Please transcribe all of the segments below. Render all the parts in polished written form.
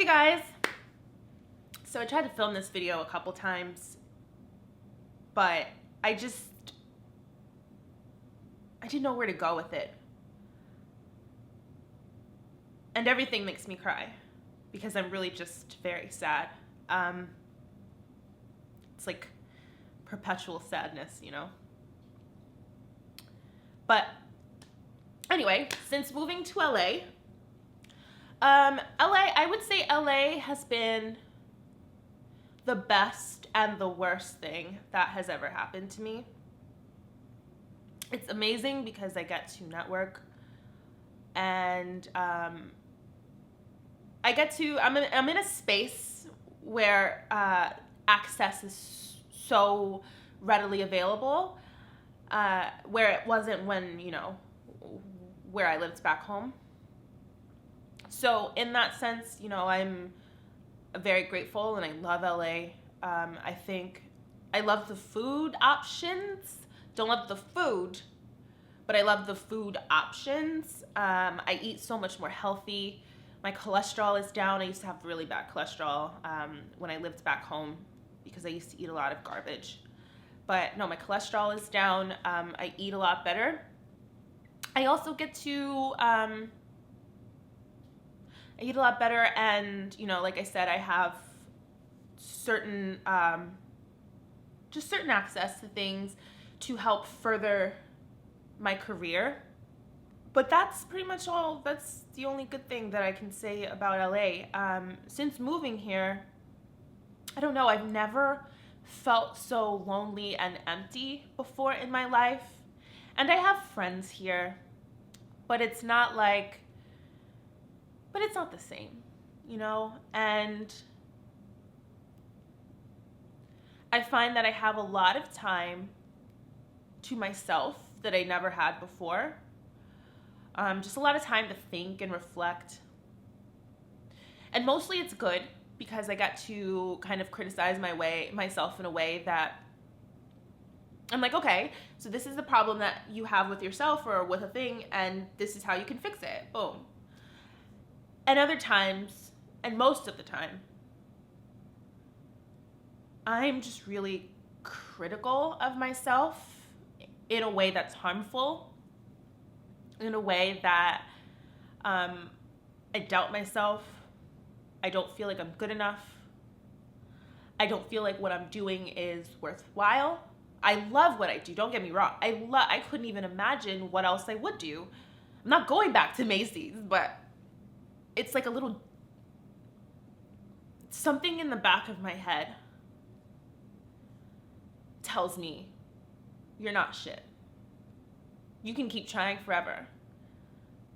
Hey guys! So I tried to film this video a couple times, but I didn't know where to go with it. And everything makes me cry because I'm really just very sad. It's like perpetual sadness, you know? But anyway, since moving to LA, I would say LA has been the best and the worst thing that has ever happened to me. It's amazing because I get to network and I'm in a space where access is so readily available, where it wasn't when, where I lived back home. So in that sense, I'm very grateful and I love LA. I think I love the food options. Don't love the food, but I love the food options. I eat so much more healthy. My cholesterol is down. I used to have really bad cholesterol when I lived back home because I used to eat a lot of garbage. But no, my cholesterol is down. I eat a lot better. I also get to I eat a lot better, and like I said, I have certain certain access to things to help further my career. But that's pretty much all. That's the only good thing that I can say about LA. Since moving here, I don't know, I've never felt so lonely and empty before in my life. And I have friends here, but it's not the same, and I find that I have a lot of time to myself that I never had before. Just a lot of time to think and reflect. And mostly it's good because I got to kind of criticize myself in a way that I'm like, okay, so this is the problem that you have with yourself or with a thing, and this is how you can fix it. Boom. And other times, and most of the time, I'm just really critical of myself in a way that's harmful, in a way that I doubt myself. I don't feel like I'm good enough. I don't feel like what I'm doing is worthwhile. I love what I do, don't get me wrong. I couldn't even imagine what else I would do. I'm not going back to Macy's, but it's like a little something in the back of my head tells me you're not shit. You can keep trying forever,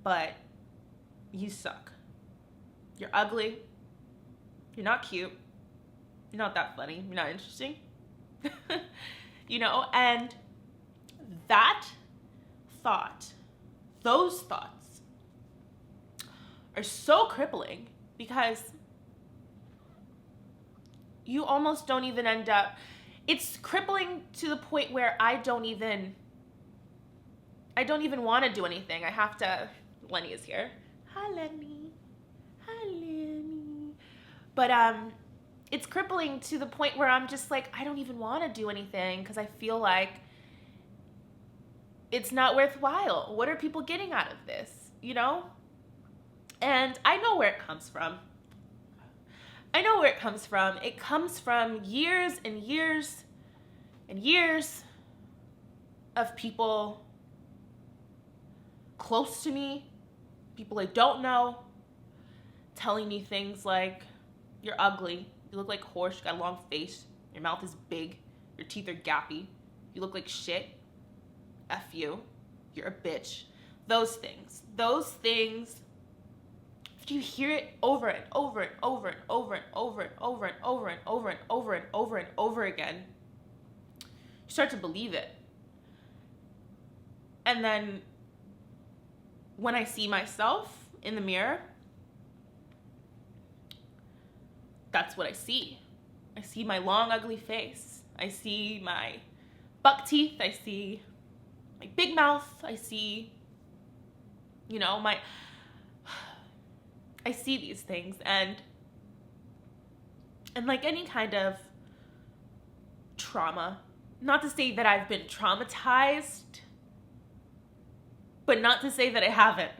but you suck. You're ugly. You're not cute. You're not that funny. You're not interesting. And that thought, those thoughts are so crippling because you almost don't even end up, it's crippling to the point where I don't even want to do anything. I have to, Lenny is here. Hi, Lenny. Hi, Lenny. But it's crippling to the point where I'm just like, I don't even want to do anything because I feel like it's not worthwhile. What are people getting out of this, And I know where it comes from. It comes from years and years and years of people close to me, people I don't know, telling me things like, you're ugly, you look like a horse, you got a long face, your mouth is big, your teeth are gappy, you look like shit, F you, you're a bitch. Those things, if you hear it over and over and over and over and over and over and over and over and over and over and over again, you start to believe it. And then when I see myself in the mirror, that's what I see. I see my long, ugly face. I see my buck teeth. I see my big mouth. I see, I see these things, and And like any kind of trauma, not to say that I've been traumatized, but not to say that I haven't.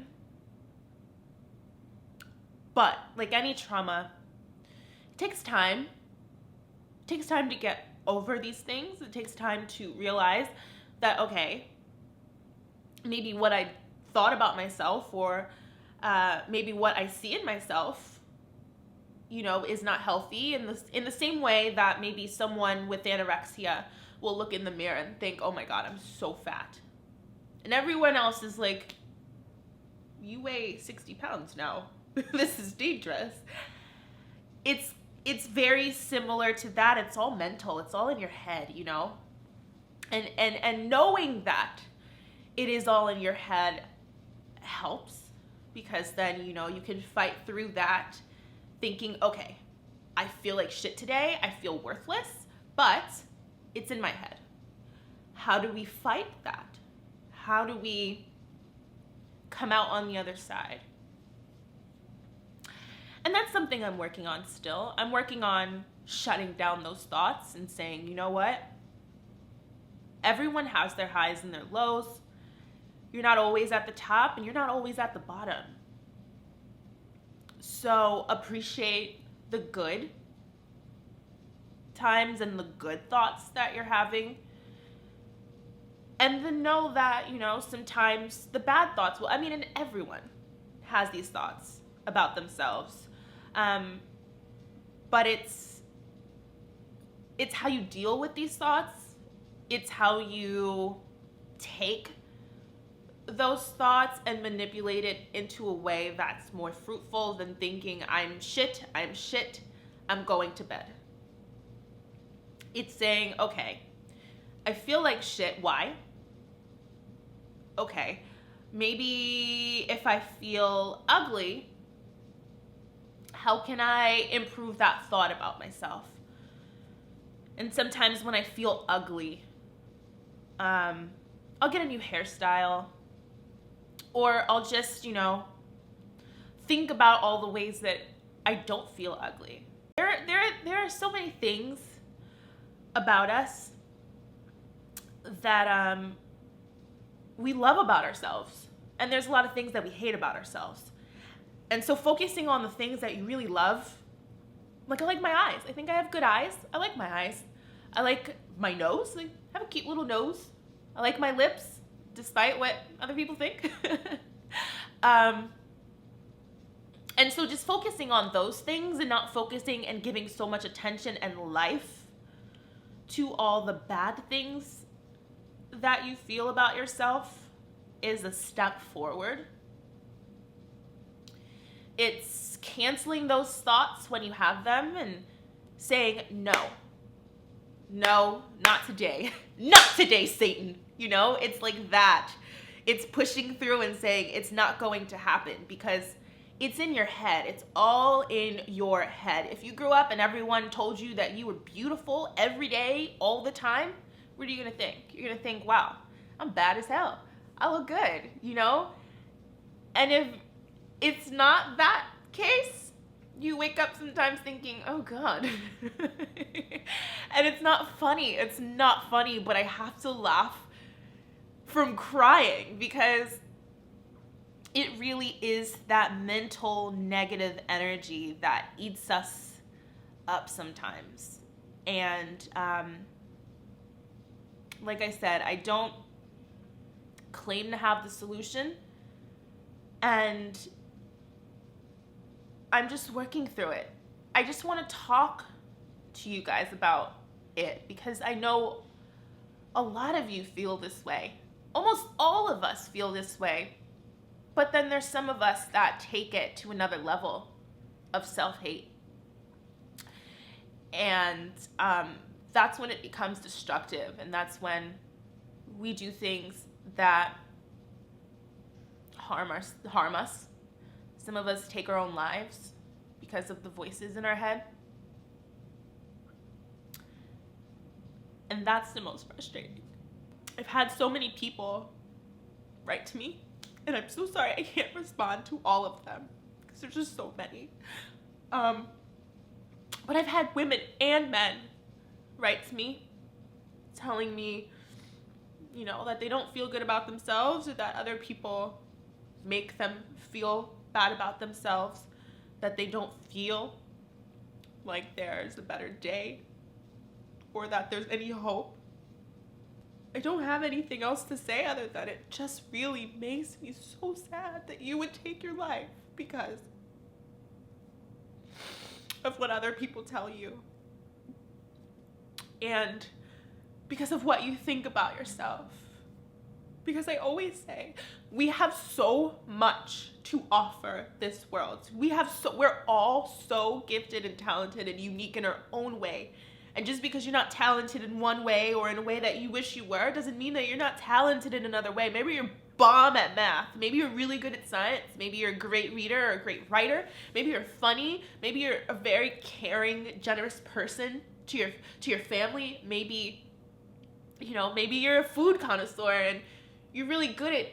But like any trauma, it takes time. It takes time to get over these things. It takes time to realize that, okay, maybe what I thought about myself, or maybe what I see in myself, you know, is not healthy. In the same way that maybe someone with anorexia will look in the mirror and think, oh my God, I'm so fat. And everyone else is like, you weigh 60 pounds now. This is dangerous. It's very similar to that. It's all mental. It's all in your head, you know? And knowing that it is all in your head helps, because then, you know, you can fight through that thinking, okay, I feel like shit today. I feel worthless, but it's in my head. How do we fight that? How do we come out on the other side? And that's something I'm working on still. I'm working on shutting down those thoughts and saying, you know what? Everyone has their highs and their lows. You're not always at the top and you're not always at the bottom. So appreciate the good times and the good thoughts that you're having. And then know that, you know, sometimes the bad thoughts will, and everyone has these thoughts about themselves. But it's how you deal with these thoughts. It's how you take those thoughts and manipulate it into a way that's more fruitful than thinking, I'm shit, I'm going to bed. It's saying, okay, I feel like shit, why? Okay, maybe if I feel ugly, how can I improve that thought about myself? And sometimes when I feel ugly, I'll get a new hairstyle, or I'll just, you know, think about all the ways that I don't feel ugly. There are so many things about us that we love about ourselves, and there's a lot of things that we hate about ourselves. And so focusing on the things that you really love, like I like my eyes. I think I have good eyes. I like my eyes. I like my nose. I have a cute little nose. I like my lips, despite what other people think. And so just focusing on those things and not focusing and giving so much attention and life to all the bad things that you feel about yourself is a step forward. It's canceling those thoughts when you have them and saying, no, not today. Not today, Satan. You know, it's like that. It's pushing through and saying it's not going to happen because it's in your head. It's all in your head. If you grew up and everyone told you that you were beautiful every day, all the time, what are you going to think? You're going to think, wow, I'm bad as hell. I look good, you know? And if it's not that case, you wake up sometimes thinking, oh God. And it's not funny. It's not funny, but I have to laugh from crying because it really is that mental negative energy that eats us up sometimes. And like I said, I don't claim to have the solution, and I'm just working through it. I just want to talk to you guys about it because I know a lot of you feel this way. Almost all of us feel this way. But then there's some of us that take it to another level of self-hate. And that's when it becomes destructive. And that's when we do things that harm us. Some of us take our own lives because of the voices in our head. And that's the most frustrating. I've had so many people write to me, and I'm so sorry I can't respond to all of them because there's just so many. But I've had women and men write to me telling me, that they don't feel good about themselves, or that other people make them feel bad about themselves, that they don't feel like there's a better day or that there's any hope. I don't have anything else to say other than it just really makes me so sad that you would take your life because of what other people tell you and because of what you think about yourself. Because I always say, we have so much to offer this world. We're all so gifted and talented and unique in our own way. And just because you're not talented in one way or in a way that you wish you were, doesn't mean that you're not talented in another way. Maybe you're bomb at math. Maybe you're really good at science. Maybe you're a great reader or a great writer. Maybe you're funny. Maybe you're a very caring, generous person to your family. Maybe you're a food connoisseur and you're really good at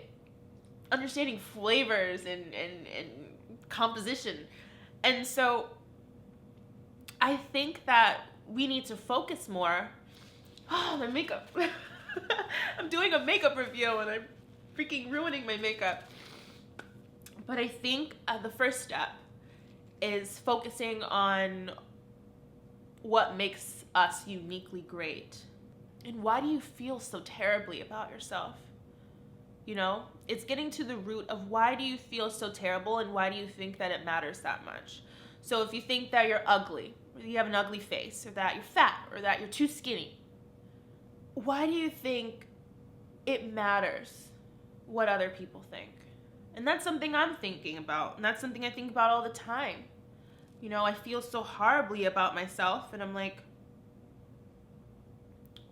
understanding flavors and composition. And so I think that we need to focus more. Oh, my makeup. I'm doing a makeup review and I'm freaking ruining my makeup. But I think the first step is focusing on what makes us uniquely great. And why do you feel so terribly about yourself? It's getting to the root of why do you feel so terrible and why do you think that it matters that much? So if you think that you're ugly, or you have an ugly face, or that you're fat, or that you're too skinny, why do you think it matters what other people think? And that's something I'm thinking about, and that's something I think about all the time. I feel so horribly about myself, and I'm like,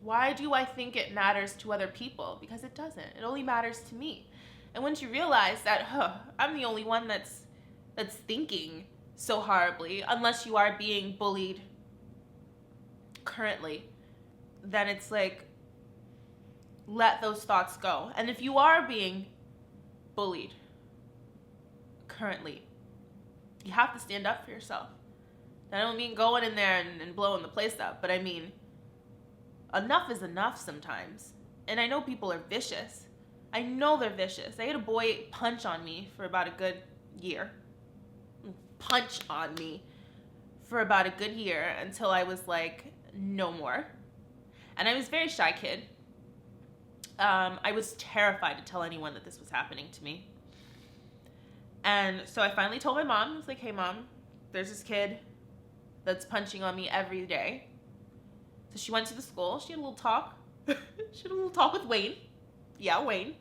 why do I think it matters to other people? Because it doesn't. It only matters to me. And once you realize that, I'm the only one that's thinking so horribly, unless you are being bullied currently, then it's like, let those thoughts go. And if you are being bullied currently, you have to stand up for yourself. I don't mean going in there and blowing the place up, but I mean, enough is enough sometimes. And I know people are vicious. I know they're vicious. I had a boy punch on me for about a good year. Punch on me for about a good year until I was like, no more. And I was a very shy kid. I was terrified to tell anyone that this was happening to me. And so I finally told my mom. I was like, hey, Mom, there's this kid that's punching on me every day. So she went to the school. She had a little talk. She had a little talk with Wayne. Yeah, Wayne.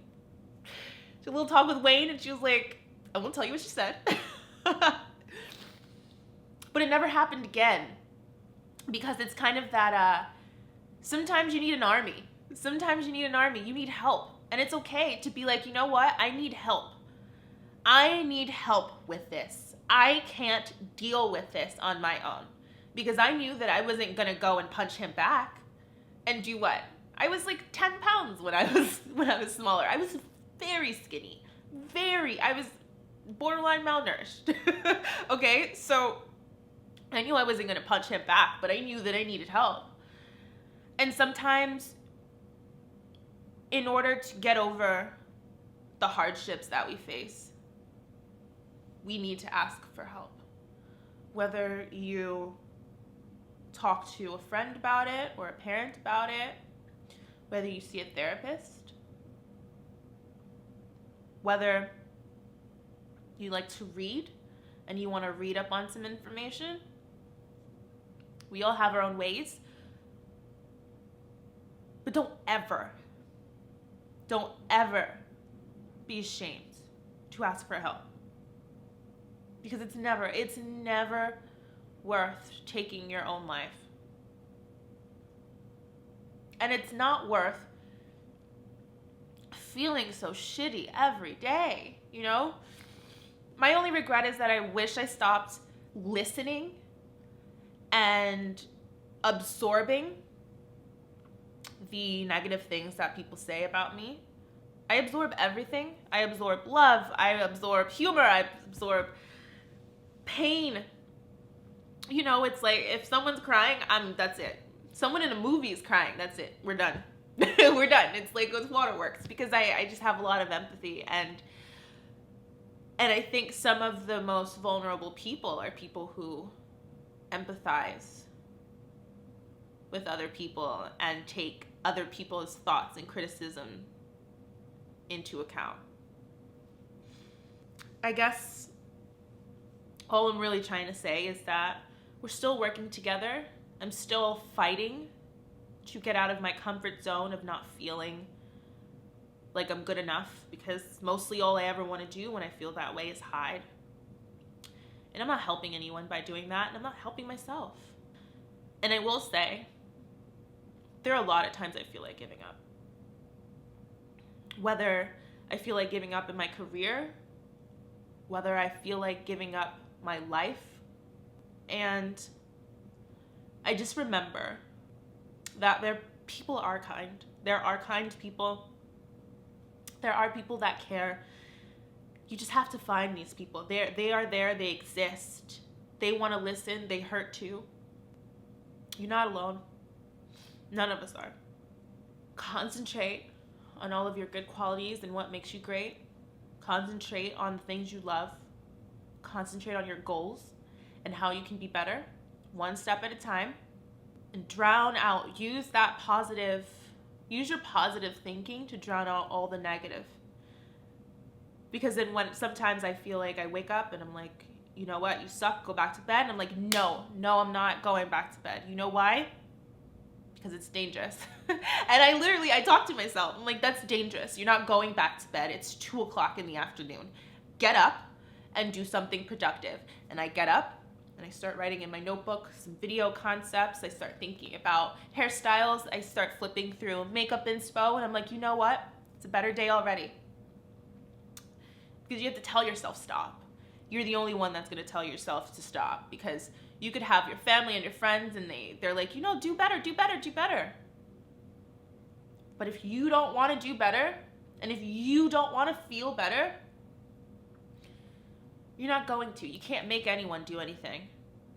She had a little talk with Wayne, and she was like, I won't tell you what she said. But it never happened again. Because it's kind of that, sometimes you need an army. Sometimes you need an army. You need help. And it's okay to be like, you know what? I need help. I need help with this. I can't deal with this on my own. Because I knew that I wasn't going to go and punch him back. And do what? I was like 10 pounds when I was smaller. I was very skinny. I was borderline malnourished. Okay? So I knew I wasn't going to punch him back, but I knew that I needed help. And sometimes, in order to get over the hardships that we face, we need to ask for help. Whether you talk to a friend about it or a parent about it, whether you see a therapist, whether you like to read and you want to read up on some information. We all have our own ways. But don't ever be ashamed to ask for help. Because it's never worth taking your own life. And it's not worth feeling so shitty every day, you know? My only regret is that I wish I stopped listening and absorbing the negative things that people say about me. I absorb everything. I absorb love. I absorb humor. I absorb pain. You know, it's like if someone's crying, that's it. Someone in a movie is crying, that's it. We're done. We're done. It's like it's waterworks, because I just have a lot of empathy, and I think some of the most vulnerable people are people who empathize with other people and take other people's thoughts and criticism into account. I guess all I'm really trying to say is that we're still working together. I'm still fighting to get out of my comfort zone of not feeling like I'm good enough, because mostly all I ever want to do when I feel that way is hide. And I'm not helping anyone by doing that, and I'm not helping myself. And I will say, there are a lot of times I feel like giving up. Whether I feel like giving up in my career, whether I feel like giving up my life. And I just remember that people are kind. There are kind people. There are people that care. You just have to find these people. They are there, they exist. They want to listen, they hurt too. You're not alone. None of us are. Concentrate on all of your good qualities and what makes you great. Concentrate on the things you love. Concentrate on your goals and how you can be better, one step at a time. And drown out, use your positive thinking to drown out all the negative. Because then sometimes I feel like I wake up and I'm like, you know what, you suck, go back to bed. And I'm like, no, I'm not going back to bed. You know why? Because it's dangerous. And I talk to myself. I'm like, that's dangerous. You're not going back to bed. It's 2:00 in the afternoon. Get up and do something productive. And I get up and I start writing in my notebook some video concepts. I start thinking about hairstyles. I start flipping through makeup inspo. And I'm like, you know what? It's a better day already. Because you have to tell yourself stop. You're the only one that's going to tell yourself to stop, because you could have your family and your friends and they're like, you know, do better, do better, do better. But if you don't want to do better, and if you don't want to feel better, you're not going to. You can't make anyone do anything,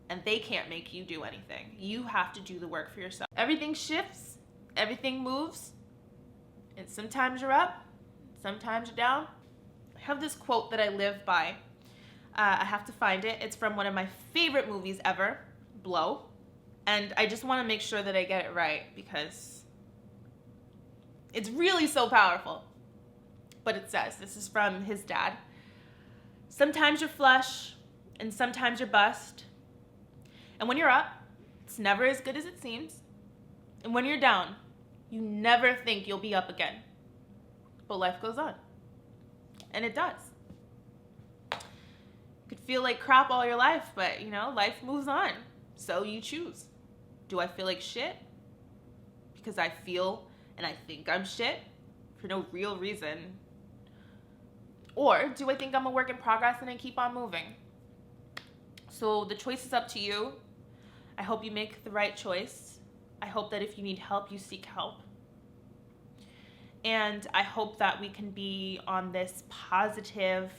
and they can't make you do anything. You have to do the work for yourself. Everything shifts, everything moves, and sometimes you're up, sometimes you're down. I have this quote that I live by. I have to find it. It's from one of my favorite movies ever, Blow. And I just want to make sure that I get it right, because it's really so powerful. But it says, this is from his dad. Sometimes you're flush and sometimes you're bust. And when you're up, it's never as good as it seems. And when you're down, you never think you'll be up again. But life goes on. And it does. You could feel like crap all your life, but life moves on. So you choose. Do I feel like shit? Because I feel and I think I'm shit for no real reason. Or do I think I'm a work in progress and I keep on moving? So the choice is up to you. I hope you make the right choice. I hope that if you need help, you seek help. And I hope that we can be on this positive,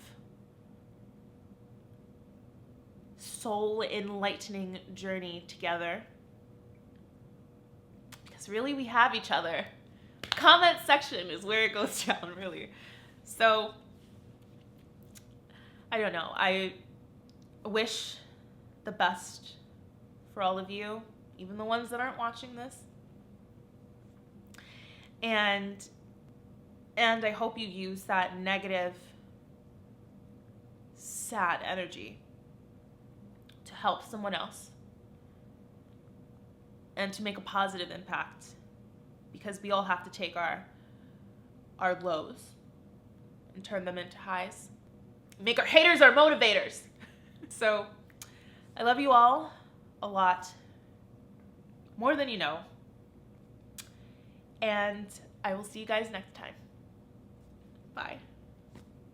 soul-enlightening journey together. Because really, we have each other. Comment section is where it goes down, really. So, I don't know. I wish the best for all of you, even the ones that aren't watching this. And I hope you use that negative, sad energy to help someone else and to make a positive impact, because we all have to take our lows and turn them into highs. Make our haters our motivators. So I love you all a lot, more than you know. And I will see you guys next time. Bye.